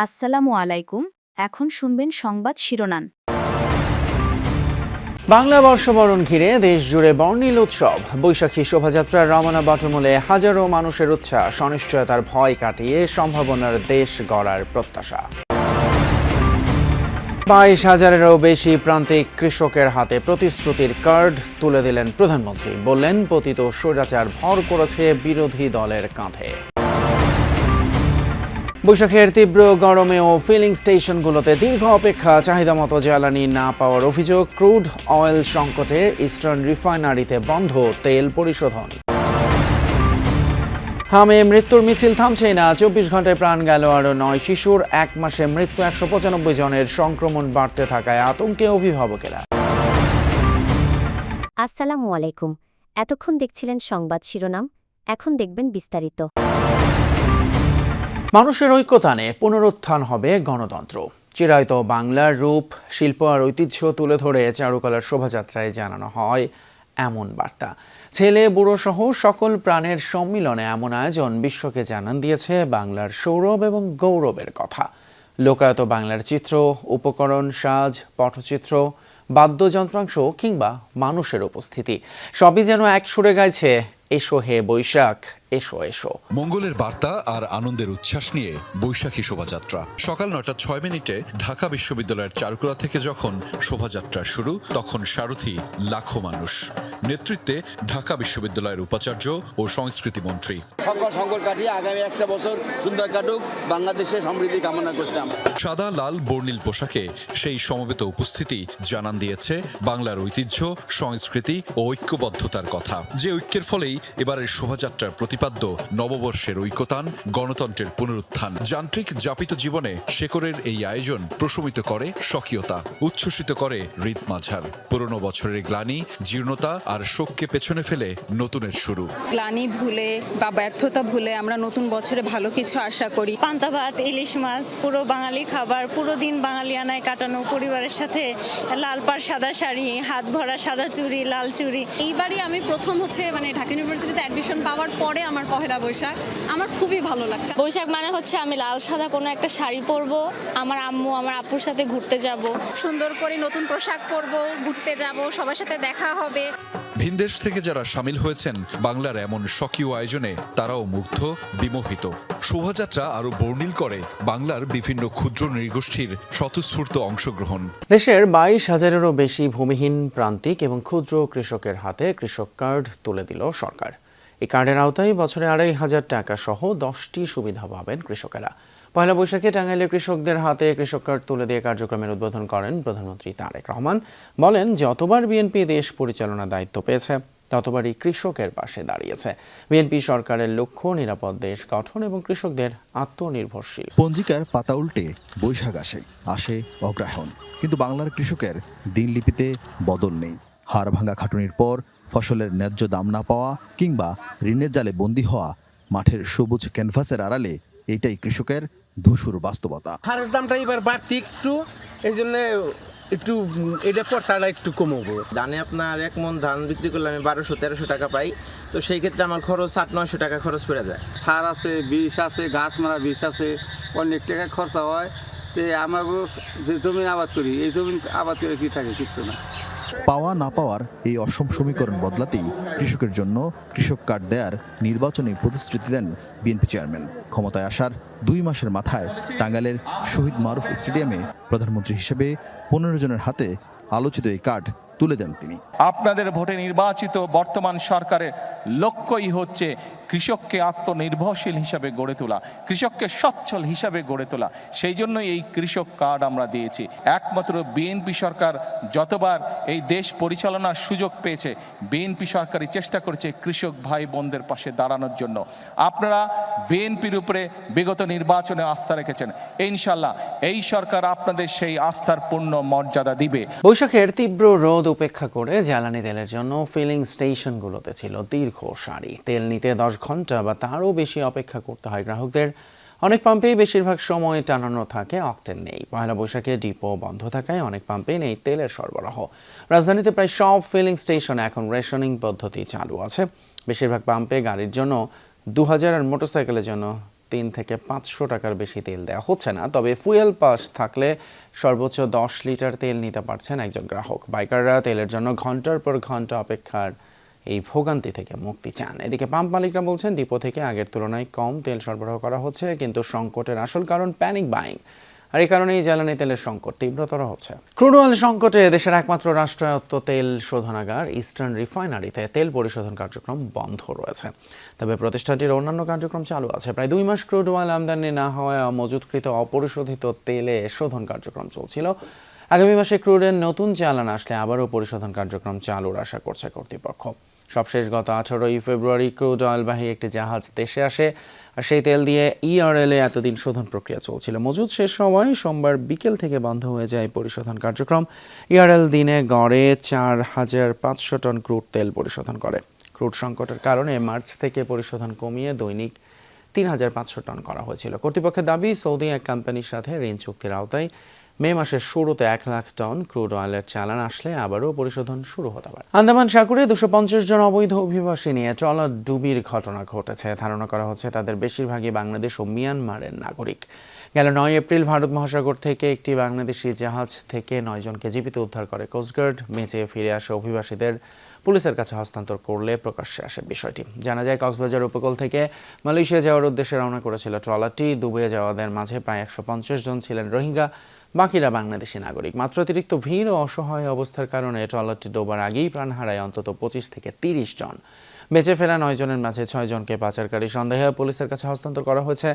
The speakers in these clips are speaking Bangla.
আসসালামু আলাইকুম। এখন শুনবেন সংবাদ শিরোনাম। বাংলা বর্ষবরণ ঘিরে দেশ জুড়ে বর্ণিল উৎসব। বৈশাখী শোভাযাত্রার রমনা বটমূলে হাজারো মানুষের উচ্ছ্বাস, অনিশ্চয়তার ভয় কাটিয়ে সম্ভাবনার দেশ গড়ার প্রত্যাশা। 22,000-এরও বেশি প্রান্তিক কৃষকের হাতে প্রতিশ্রুতির কার্ড তুলে দিলেন প্রধানমন্ত্রী। বললেন, পতিত স্বৈরাচার ভর করেছে বিরোধী দলের কাঁধে। বৈশাখের তীব্র গরমেও ফিলিং স্টেশনগুলোতে দীর্ঘ অপেক্ষা, চাহিদামতো জ্বালানি না পাওয়ার অভিযোগ। ক্রুড অয়েল সংকটে ইস্টার্ন রিফাইনারিতে বন্ধ তেল পরিশোধন। হামে মৃত্যুর মিছিল থামছেই না। 24 ঘন্টায় প্রাণ গেল আরও 9 শিশুর। 1 মাসে মৃত্যু 195 জনের। সংক্রমণ বাড়তে থাকায় আতঙ্কে অভিভাবকেরা। আসসালামু আলাইকুম। এতক্ষণ দেখছিলেন সংবাদ শিরোনাম, এখন দেখবেন বিস্তারিত। মানুষের ঐক্যতানে পুনরুত্থান হবে গণতন্ত্র। চিরায়ত বাংলার রূপ, শিল্প আর ঐতিহ্য তুলে ধরে চারুকলার শোভাযাত্রায় জানানো হয় এমন বার্তা। ছেলে বুড়ো সহ সকল প্রাণের সম্মিলনে এমন আয়োজন বিশ্বকে জানান দিয়েছে বাংলার সৌরভ এবং গৌরবের কথা। লোকায়ত বাংলার চিত্র, উপকরণ, সাজ, পটচিত্র, বাদ্যযন্ত্রাংশ কিংবা মানুষের উপস্থিতি সবই যেন এক সুরে গাইছে, এসো হে বৈশাখ, এসো এসো। মঙ্গলের বার্তা আর আনন্দের উচ্ছ্বাস নিয়ে বৈশাখী শোভাযাত্রা। সকাল 9:06 ঢাকা বিশ্ববিদ্যালয়ের চারুকলা থেকে যখন শোভাযাত্রা শুরু, তখন সারথি লাখো মানুষ। নেতৃত্বে ঢাকা বিশ্ববিদ্যালয়ের উপাচার্য ও সংস্কৃতি মন্ত্রী। সকল সংকট কাটিয়ে আগামী একটা বছর সুন্দর কাটুক, বাংলাদেশের সমৃদ্ধি কামনা করছি আমরা। সাদা লাল বর্ণিল পোশাকে সেই সমবেত উপস্থিতি জানান দিয়েছে বাংলার ঐতিহ্য, সংস্কৃতি ও ঐক্যবদ্ধতার কথা। যে ঐক্যের ফলেই এবারের শোভাযাত্রার প্রতিপাদ্য নববর্ষের ঐক্যতান, গণতন্ত্রের পুনরুত্থান। যান্ত্রিক যাপিত জীবনে শেকরের এই আয়োজন প্রশমিত করে স্বকীয়তা, উচ্ছ্বসিত করে হৃদ মাঝার। পুরনো বছরের গ্লানি, জীর্ণতা আর শোককে পেছনে ফেলে নতুনের শুরু। গ্লানি ভুলে বা ব্যর্থতা ভুলে আমরা নতুন বছরে ভালো কিছু আশা করি। পান্তা ভাত, ইলিশ মাছ, পুরো বাঙালি খাবার, পুরো দিন বাঙালিয়ানায় কাটানো, পরিবারের সাথে লাল পাড় সাদা শাড়ি, হাত ভরা সাদা চুড়ি, লাল চুড়ি। এইবারই আমি প্রথম ঢাকা ইউনিভার্সিটিতে অ্যাডমিশন পাওয়ার পরে আমার পহেলা বৈশাখ। আমার খুবই ভালো লাগছে। বৈশাখ মানে হচ্ছে আমি লাল সাদা কোনো একটা শাড়ি পরবো, আমার আম্মু আমার আপুর সাথে ঘুরতে যাব, সুন্দর করে নতুন পোশাক পরবো, ঘুরতে যাব, সবার সাথে দেখা হবে। ভিনদেশ থেকে যারা সামিল হয়েছেন বাংলার এমন স্বকীয় আয়োজনে, তারাও মুগ্ধ, বিমোহিত। শোভাযাত্রা আরো বর্ণিল করে বাংলার বিভিন্ন ক্ষুদ্র নৃগোষ্ঠীর স্বতঃস্ফূর্ত অংশগ্রহণ। দেশের 22,000-এরও বেশি ভূমিহীন, প্রান্তিক এবং ক্ষুদ্র কৃষকের হাতে কৃষক কার্ড তুলে দিল সরকার। এই কার্ডের আওতায় বছরে 2,500 টাকা সহ 10টি সুবিধা পাবেন কৃষকেরা। পয়লা বৈশাখে টাঙ্গাইলের কৃষকদের হাতে কৃষক কার্ড তুলে দিয়ে কার্যক্রমের উদ্বোধন করেন প্রধানমন্ত্রী তারেক রহমান। বলেন, যতবার বিএনপি দেশ পরিচালনার দায়িত্ব পেয়েছে, ততবারই কৃষকের পাশে দাঁড়িয়েছে। বিএনপি সরকারের লক্ষ্য নিরাপদ দেশ গঠন এবং কৃষকদের আত্মনির্ভরশীল। পঞ্জিকার পাতা উল্টে বৈশাখ আসে অগ্রহায়ণ, কিন্তু বাংলার কৃষকের দিনলিপিতে বদল নেই। হাড় ভাঙা খাটুনির পর ফসলের ন্যায্য দাম না পাওয়া কিংবা ঋণের জালে বন্দী হওয়া, মাঠের সবুজ ক্যানভাসের আড়ালে এইটাই কৃষকের ধূসর বাস্তবতা। হারের দামটা এবার বাড়তি একটু, এই জন্য একটু এটা পড়তাটা একটু কমবো। ধানে আপনার 1 মণ ধান বিক্রি করলে আমি 1200-1300 টাকা পাই, তো সেই ক্ষেত্রে আমার খরচ 800-900 টাকা খরচ পড়ে যায়। সার আছে, বিষ আছে, ঘাস মারা বিষ আছে, অনেক টাকা খরচা হয়। তো আমার যে জমি আবাদ করি, এই জমি আবাদ করে কি থাকে? কিছু না। পাওয়া না পাওয়ার এই অসম সমীকরণ বদলাতেই কৃষকের জন্য কৃষক কার্ড দেয়ার নির্বাচনী প্রতিশ্রুতি দেন বিএনপি চেয়ারম্যান। ক্ষমতায় আসার 2 মাসের মাথায় টাঙ্গাইলের শহীদ মারুফ স্টেডিয়ামে প্রধানমন্ত্রী হিসেবে 15 জনের হাতে আলোচিত এই কার্ড তুলে দেন তিনি। আপনাদের ভোটে নির্বাচিত বর্তমান সরকারের লক্ষ্যই হচ্ছে কৃষককে আত্মনির্ভরশীল হিসাবে গড়ে তোলা, কৃষককে সচ্ছল হিসাবে গড়ে তোলা। সেই জন্যই এই কৃষক কার্ড আমরা দিয়েছি। একমাত্র বিএনপি সরকার যতবার এই দেশ পরিচালনার সুযোগ পেয়েছে, বিএনপি সরকারই চেষ্টা করেছে কৃষক ভাই বোনদের পাশে দাঁড়ানোর জন্য। আপনারা বিএনপির উপরে বিগত নির্বাচনে আস্থা রেখেছেন, ইনশাল্লাহ এই সরকার আপনাদের সেই আস্থার পূর্ণ মর্যাদা দিবে। বৈশাখের তীব্র রোদ উপেক্ষা করে জ্বালানি তেলের জন্য ফিলিং স্টেশনগুলোতে ছিল দীর্ঘ সারি। তেল নিতে 10 ঘন্টা বা তারও বেশি অপেক্ষা করতে হয় গ্রাহকদের। অনেক পাম্পেই বেশিরভাগ সময় টানানো থাকে, অক্টেন নেই। পয়লা বৈশাখে ডিপো বন্ধ থাকায় অনেক পাম্পেই নেই তেলের সরবরাহ। রাজধানীতে প্রায় সব ফিলিং স্টেশনে এখন রেশনিং পদ্ধতি চালু আছে। বেশিরভাগ পাম্পে গাড়ির জন্য 2000 আর মোটরসাইকেলের জন্য 3 থেকে 500 টাকার বেশি তেল দেওয়া হচ্ছে না। তবে ফুয়েল পাস থাকলে সর্বোচ্চ 10 লিটার তেল নিতে পারছেন একজন গ্রাহক। বাইকাররা তেলের জন্য ঘন্টার পর ঘন্টা অপেক্ষার এই ভোগান্তি থেকে মুক্তি চান। এদিকে পাম্প মালিকরা বলছেন ডিপো থেকে আগের তুলনায় কম তেল সরবরাহ করা হচ্ছে, কিন্তু সংকটের আসল কারণ প্যানিক বাইং। আর এই কারণেই জ্বালানি তেলের সংকট তীব্রতর হচ্ছে। ক্রুড অয়েল সংকটে দেশের একমাত্র রাষ্ট্রায়ত্ত তেল শোধনাগার ইস্টার্ন রিফাইনারিতে তেল পরিশোধন কার্যক্রম বন্ধ রয়েছে। তবে প্রতিষ্ঠানটির অন্যান্য কার্যক্রম চালু আছে। প্রায় 2 মাস ক্রুড অয়েল আমদানি না হওয়ায় মজুতকৃত অপরিশোধিত তেলে শোধন কার্যক্রম চলছিল। আগামী মাসে ক্রুডের নতুন চালান আসলে আবারও পরিশোধন কার্যক্রম চালুর আশা করছে কর্তৃপক্ষ। সবশেষ গত 18 ফেব্রুয়ারি ক্রুড অয়েলবাহী একটি জাহাজ দেশে আসে, আর সেই তেল দিয়ে ইআরএলে এতদিন শোধন প্রক্রিয়া চলছিল। মজুদ শেষ হওয়ায় সোমবার বিকেল থেকে বন্ধ হয়ে যায় পরিশোধন কার্যক্রম। ইআরএল দিনে গড়ে 4500 টন ক্রুড তেল পরিশোধন করে। ক্রুড সংকটের কারণে মার্চ থেকে পরিশোধন কমিয়ে দৈনিক 3500 টন করা হয়েছিল। কর্তৃপক্ষের দাবি, সৌদি এক কোম্পানির সাথে ঋণ চুক্তির আওতায় মে মাসের শুরুতে 1 লাখ টন ক্রুড অয়েলের চালান আসলে আবারও পরিশোধন শুরু হতে পারে। আন্দামান সাগরে 250 জন অবৈধ অভিবাসী নিয়ে ট্রলার ডুবির ঘটনা ঘটেছে। ধারণা করা হচ্ছে তাদের বেশিরভাগই বাংলাদেশ ও মিয়ানমারের নাগরিক। গেল 9 এপ্রিল ভারত মহাসাগর থেকে একটি বাংলাদেশি জাহাজ থেকে 9 জনকে জীবিত উদ্ধার করে কোস্টগার্ড। বেঁচে ফিরে আসা অভিবাসীদের পুলিশের কাছে হস্তান্তর করলে প্রকাশ্যে আসে বিষয়টি। জানা যায়, কক্সবাজার উপকূল থেকে মালয়েশিয়া যাওয়ার উদ্দেশ্যে রওনা করেছিল ট্রলারটি। ডুবে যাওয়াদের মাঝে প্রায় 150 জন ছিলেন রোহিঙ্গা, বাকিরা বাংলাদেশি নাগরিক। মাত্র অতিরিক্ত ভিড় ও অসহায় অবস্থার কারণে ট্রলারটি ডোবার আগেই প্রাণ হারায় অন্তত 25 থেকে 30 জন। বেঁচে ফেরা 9 জনের মাঝে 6 জনকে পাচারকারী সন্দেহে পুলিশের কাছে হস্তান্তর করা হয়েছে।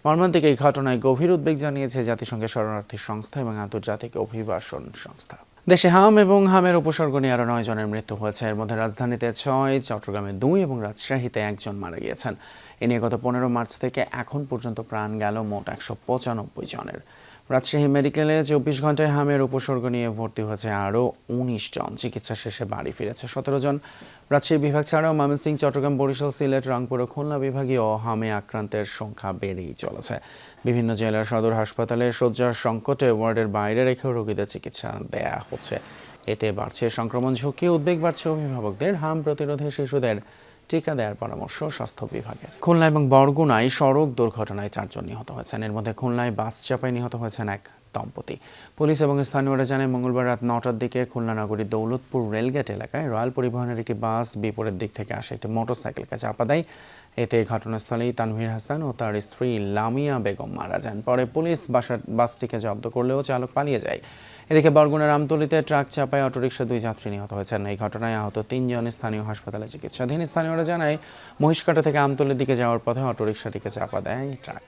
মর্মান্তিক এই ঘটনায় গভীর উদ্বেগ জানিয়েছে জাতিসংঘের শরণার্থী সংস্থা এবং আন্তর্জাতিক অভিবাসন সংস্থা। দেশে হাম এবং হামের উপসর্গ নিয়ে আরও 9 জনের মৃত্যু হয়েছে। এর মধ্যে রাজধানীতে 6, চট্টগ্রামে 2 এবং রাজশাহীতে 1 জন মারা গিয়েছেন। এ নিয়ে গত 15 মার্চ থেকে এখন পর্যন্ত প্রাণ গেল মোট 195 জনের। রাজশাহী মেডিকেলে 24 ঘন্টায় হামের উপসর্গ নিয়ে ভর্তি হয়েছে আরও 19 জন। চিকিৎসা শেষে বাড়ি ফিরেছে 17 জন। রাজশাহী বিভাগ ছাড়াও ময়মনসিংহ, চট্টগ্রাম, বরিশাল, সিলেট, রংপুর ও খুলনা বিভাগীয় হামে আক্রান্তের সংখ্যা বেড়েই চলেছে। বিভিন্ন জেলার সদর হাসপাতালে শয্যার সংকটে ওয়ার্ডের বাইরে রেখেও রোগীদের চিকিৎসা দেয়া হচ্ছে। এতে বাড়ছে সংক্রমণ ঝুঁকি। উদ্বেগ বাড়ছে অভিভাবকদের। হাম প্রতিরোধে শিশুদের টিকা দেওয়ার পরামর্শ স্বাস্থ্য বিভাগের। খুলনা এবং বরগুনায় সড়ক দুর্ঘটনায় 4 জন নিহত হয়েছেন। এর মধ্যে খুলনায় বাস চাপায় নিহত হয়েছেন এক দম্পতি। পুলিশ এবং স্থানীয়রা জানায়, মঙ্গলবার রাত 9টার দিকে খুলনা নগরীর দৌলতপুর রেলগেট এলাকায় রয়্যাল পরিবহনের একটি বাস বিপরীত দিক থেকে আসে একটি মোটরসাইকেলকে চাপা দেয়। এতে ঘটনাস্থলেই তানভীর হাসান ও তার স্ত্রী লামিয়া বেগম মারা যান। পরে পুলিশ বাসটিকে জব্দ করলেও চালক পালিয়ে যায়। এদিকে বরগুনার আমতলীতে ট্রাক চাপায় অটোরিকশা 2 যাত্রী নিহত হয়েছেন। এই ঘটনায় আহত 3 জন স্থানীয় হাসপাতালে চিকিৎসাধীন। স্থানীয়রা জানায়, মহিষকাটা থেকে আমতলীর দিকে যাওয়ার পথে অটোরিকশাটিকে চাপা দেয় ট্রাক।